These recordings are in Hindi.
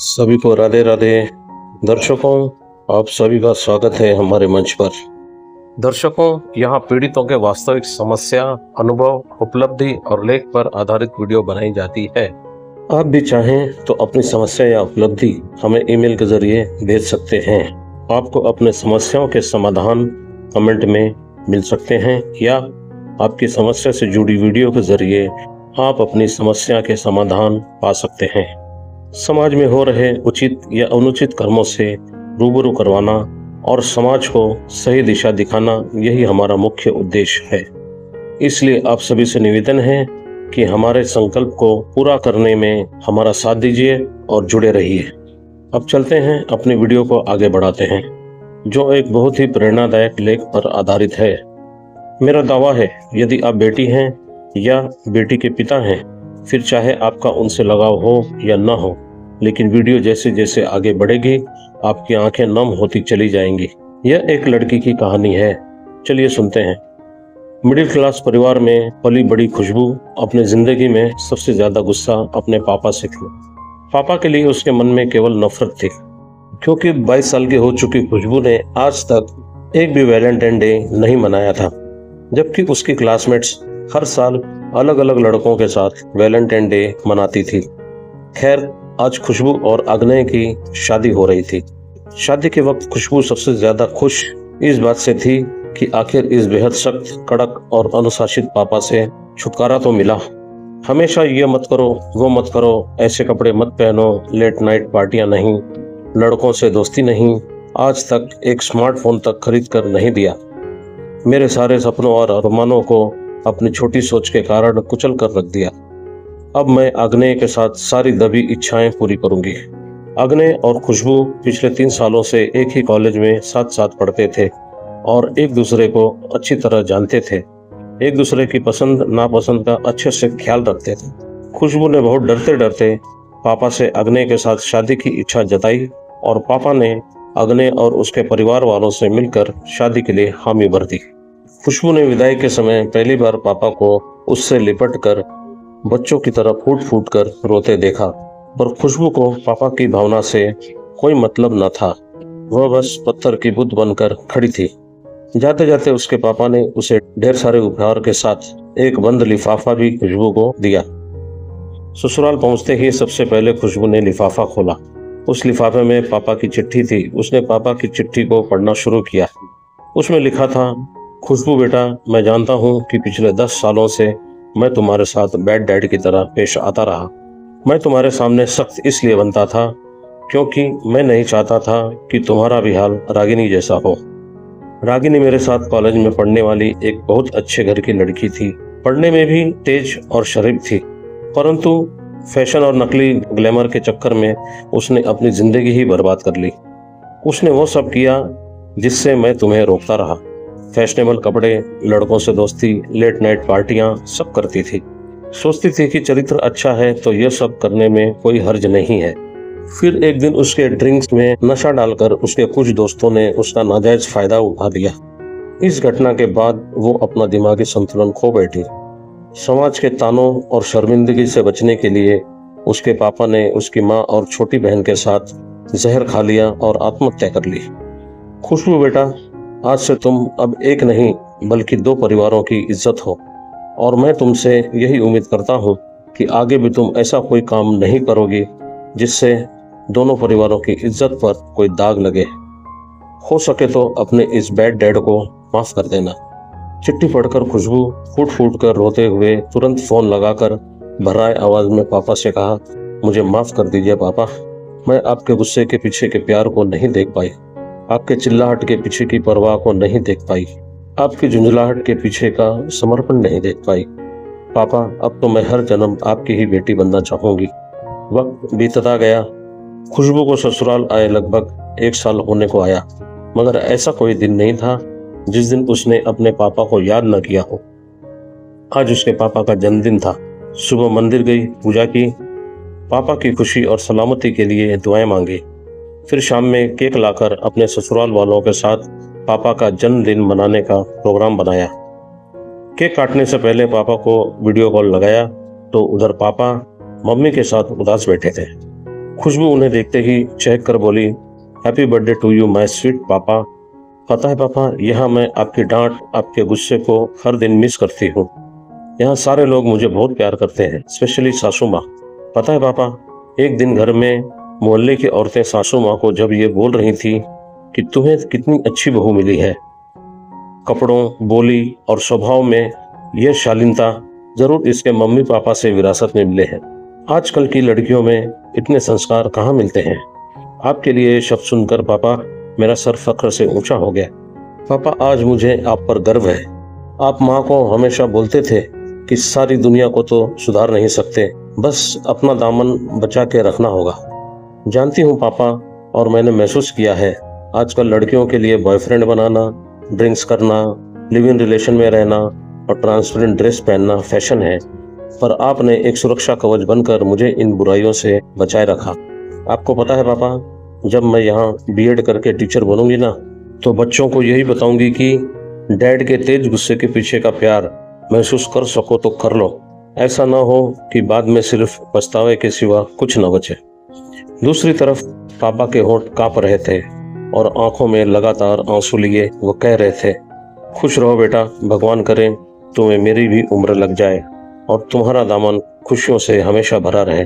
सभी को राधे राधे। दर्शकों, आप सभी का स्वागत है हमारे मंच पर। दर्शकों, यहाँ पीड़ितों के वास्तविक समस्या, अनुभव, उपलब्धि और लेख पर आधारित वीडियो बनाई जाती है। आप भी चाहें तो अपनी समस्या या उपलब्धि हमें ईमेल के जरिए भेज सकते हैं। आपको अपने समस्याओं के समाधान कमेंट में मिल सकते हैं या आपकी समस्या से जुड़ी वीडियो के जरिए आप अपनी समस्या के समाधान पा सकते हैं। समाज में हो रहे उचित या अनुचित कर्मों से रूबरू करवाना और समाज को सही दिशा दिखाना, यही हमारा मुख्य उद्देश्य है। इसलिए आप सभी से निवेदन है कि हमारे संकल्प को पूरा करने में हमारा साथ दीजिए और जुड़े रहिए। अब चलते हैं, अपनी वीडियो को आगे बढ़ाते हैं, जो एक बहुत ही प्रेरणादायक लेख पर आधारित है। मेरा दावा है, यदि आप बेटी हैं या बेटी के पिता हैं, फिर चाहे आपका उनसे लगाव हो या न हो, लेकिन वीडियो जैसे जैसे आगे बढ़ेगी आपकी आंखें नम होती चली जाएंगी। यह एक लड़की की कहानी है, चलिए सुनते हैं। मिडिल क्लास परिवार में पली बड़ी खुशबू अपने जिंदगी में सबसे ज्यादा गुस्सा अपने पापा से थी। पापा के लिए उसके मन में केवल नफरत थी, क्योंकि 22 साल की हो चुकी खुशबू ने आज तक एक भी वैलेंटाइन डे नहीं मनाया था, जबकि उसकी क्लासमेट्स हर साल अलग अलग लड़कों के साथ वैलेंटाइन डे मनाती थी। खैर, आज खुशबू और अग्नय की शादी हो रही थी। शादी के वक्त खुशबू सबसे ज्यादा खुश इस बात से थी कि आखिर इस बेहद सख्त, कड़क और अनुशासित पापा से छुटकारा तो मिला। हमेशा ये मत करो, वो मत करो, ऐसे कपड़े मत पहनो, लेट नाइट पार्टियां नहीं, लड़कों से दोस्ती नहीं, आज तक एक स्मार्टफोन तक खरीद कर नहीं दिया। मेरे सारे सपनों और अरमानों को अपनी छोटी सोच के कारण कुचल कर रख दिया। अब मैं अग्नय के साथ सारी दबी इच्छाएं पूरी करूंगी। अग्नय और खुशबू पिछले 3 सालों से एक ही कॉलेज में साथ साथ पढ़ते थे और एक दूसरे को अच्छी तरह जानते थे। एक दूसरे की पसंद नापसंद का अच्छे से ख्याल रखते थे। खुशबू ने बहुत डरते डरते पापा से अग्नय के साथ शादी की इच्छा जताई और पापा ने अग्नय और उसके परिवार वालों से मिलकर शादी के लिए हामी भर दी। खुशबू ने विदाई के समय पहली बार पापा को उससे लिपट कर बच्चों की तरह फूट फूट कर रोते देखा, पर खुशबू को पापा की भावना से कोई मतलब न था। वह बस पत्थर की बुत बनकर खड़ी थी। जाते जाते उसके पापा ने उसे ढेर सारे उपहार के साथ एक बंद लिफाफा भी खुशबू को दिया। ससुराल पहुंचते ही सबसे पहले खुशबू ने लिफाफा खोला। उस लिफाफे में पापा की चिट्ठी थी। उसने पापा की चिट्ठी को पढ़ना शुरू किया। उसमें लिखा था, खुशबू बेटा, मैं जानता हूँ कि पिछले 10 सालों से मैं तुम्हारे साथ बैड डैड की तरह पेश आता रहा। मैं तुम्हारे सामने सख्त इसलिए बनता था क्योंकि मैं नहीं चाहता था कि तुम्हारा भी हाल रागिनी जैसा हो। रागिनी मेरे साथ कॉलेज में पढ़ने वाली एक बहुत अच्छे घर की लड़की थी। पढ़ने में भी तेज और शरीफ थी, परंतु फैशन और नकली ग्लैमर के चक्कर में उसने अपनी जिंदगी ही बर्बाद कर ली। उसने वो सब किया जिससे मैं तुम्हें रोकता रहा। फैशनेबल कपड़े, लड़कों से दोस्ती, लेट नाइट पार्टियां सब करती थी। सोचती थी कि चरित्र अच्छा है तो यह सब करने में कोई हर्ज नहीं है। फिर एक दिन उसके ड्रिंक्स में नशा डालकर उसके कुछ दोस्तों ने उसका नाजायज फायदा उठा लिया। इस घटना के बाद वो अपना दिमागी संतुलन खो बैठी। समाज के तानों और शर्मिंदगी से बचने के लिए उसके पापा ने उसकी माँ और छोटी बहन के साथ जहर खा लिया और आत्महत्या कर ली। खुशबू बेटा, आज से तुम अब एक नहीं बल्कि 2 परिवारों की इज्जत हो, और मैं तुमसे यही उम्मीद करता हूँ कि आगे भी तुम ऐसा कोई काम नहीं करोगी जिससे दोनों परिवारों की इज्जत पर कोई दाग लगे। हो सके तो अपने इस बैड डैड को माफ कर देना। चिट्ठी पढ़कर खुशबू फूट फूट कर रोते हुए तुरंत फोन लगाकर भर्राए आवाज में पापा से कहा, मुझे माफ कर दीजिए पापा, मैं आपके गुस्से के पीछे के प्यार को नहीं देख पाई, आपके चिल्लाहट के पीछे की परवाह को नहीं देख पाई, आपकी झुंझलाहट के पीछे का समर्पण नहीं देख पाई। पापा, अब तो मैं हर जन्म आपकी ही बेटी बनना चाहूंगी। वक्त बीतता गया। खुशबू को ससुराल आए लगभग 1 साल होने को आया, मगर ऐसा कोई दिन नहीं था जिस दिन उसने अपने पापा को याद न किया हो। आज उसके पापा का जन्मदिन था। सुबह मंदिर गई, पूजा की, पापा की खुशी और सलामती के लिए दुआएं मांगी। फिर शाम में केक लाकर अपने ससुराल वालों के साथ पापा का जन्मदिन मनाने का प्रोग्राम बनाया। केक काटने से पहले पापा को वीडियो कॉल लगाया तो उधर पापा मम्मी के साथ उदास बैठे थे। खुशबू उन्हें देखते ही चहक कर बोली, happy birthday to you my sweet papa. पता है पापा, यहाँ मैं आपकी डांट, आपके गुस्से को हर दिन मिस करती हूँ। यहाँ सारे लोग मुझे बहुत प्यार करते हैं, स्पेशली सासू माँ। पता है पापा, एक दिन घर में मोहल्ले की औरतें सासू माँ को जब ये बोल रही थी कि तुम्हें कितनी अच्छी बहू मिली है, कपड़ों, बोली और स्वभाव में यह शालीनता जरूर इसके मम्मी पापा से विरासत में मिले हैं। आजकल की लड़कियों में इतने संस्कार कहाँ मिलते हैं। आपके लिए ये शब्द सुनकर पापा मेरा सर फख्र से ऊंचा हो गया। पापा, आज मुझे आप पर गर्व है। आप माँ को हमेशा बोलते थे कि सारी दुनिया को तो सुधार नहीं सकते, बस अपना दामन बचा के रखना होगा। जानती हूँ पापा, और मैंने महसूस किया है आजकल लड़कियों के लिए बॉयफ्रेंड बनाना, ड्रिंक्स करना, लिव इन रिलेशन में रहना और ट्रांसपेरेंट ड्रेस पहनना फैशन है, पर आपने एक सुरक्षा कवच बनकर मुझे इन बुराइयों से बचाए रखा। आपको पता है पापा, जब मैं यहाँ बीएड करके टीचर बनूंगी ना, तो बच्चों को यही बताऊंगी कि डैड के तेज गुस्से के पीछे का प्यार महसूस कर सको तो कर लो। ऐसा ना हो कि बाद में सिर्फ पछतावे के सिवा कुछ न बचे। दूसरी तरफ पापा के होंठ कांप रहे थे और आंखों में लगातार आंसू लिए वो कह रहे थे, खुश रहो बेटा, भगवान करे तुम्हें मेरी भी उम्र लग जाए और तुम्हारा दामन खुशियों से हमेशा भरा रहे।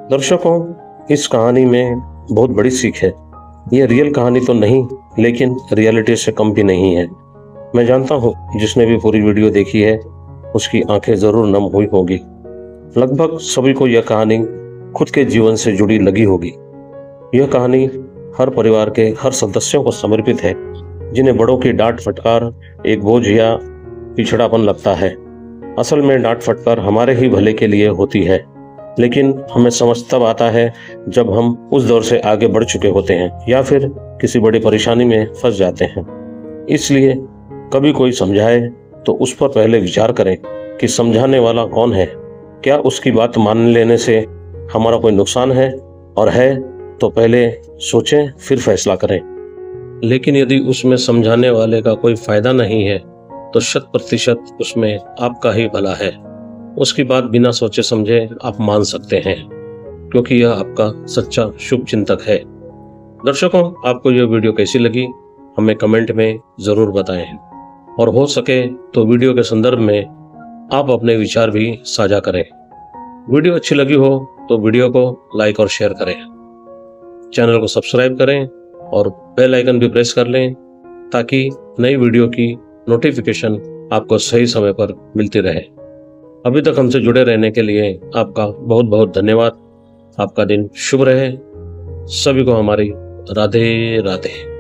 दर्शकों, इस कहानी में बहुत बड़ी सीख है। ये रियल कहानी तो नहीं, लेकिन रियलिटी से कम भी नहीं है। मैं जानता हूँ जिसने भी पूरी वीडियो देखी है उसकी आंखें जरूर नम हुई होगी। लगभग सभी को यह कहानी खुद के जीवन से जुड़ी लगी होगी। यह कहानी हर परिवार के हर सदस्यों को समर्पित है, जिन्हें बड़ों की डांट फटकार एक बोझ या पिछड़ापन लगता है। असल में डांट फटकार हमारे ही भले के लिए होती है, लेकिन हमें समझ तब आता है जब हम उस दौर से आगे बढ़ चुके होते हैं या फिर किसी बड़ी परेशानी में फंस जाते हैं। इसलिए कभी कोई समझाए तो उस पर पहले विचार करें कि समझाने वाला कौन है, क्या उसकी बात मान लेने से हमारा कोई नुकसान है, और है तो पहले सोचें फिर फैसला करें। लेकिन यदि उसमें समझाने वाले का कोई फायदा नहीं है तो 100% उसमें आपका ही भला है। उसकी बात बिना सोचे समझे आप मान सकते हैं, क्योंकि यह आपका सच्चा शुभ चिंतक है। दर्शकों, आपको यह वीडियो कैसी लगी हमें कमेंट में जरूर बताएं, और हो सके तो वीडियो के संदर्भ में आप अपने विचार भी साझा करें। वीडियो अच्छी लगी हो तो वीडियो को लाइक और शेयर करें, चैनल को सब्सक्राइब करें और बेल आइकन भी प्रेस कर लें, ताकि नई वीडियो की नोटिफिकेशन आपको सही समय पर मिलती रहे। अभी तक हमसे जुड़े रहने के लिए आपका बहुत बहुत धन्यवाद। आपका दिन शुभ रहे। सभी को हमारी राधे राधे।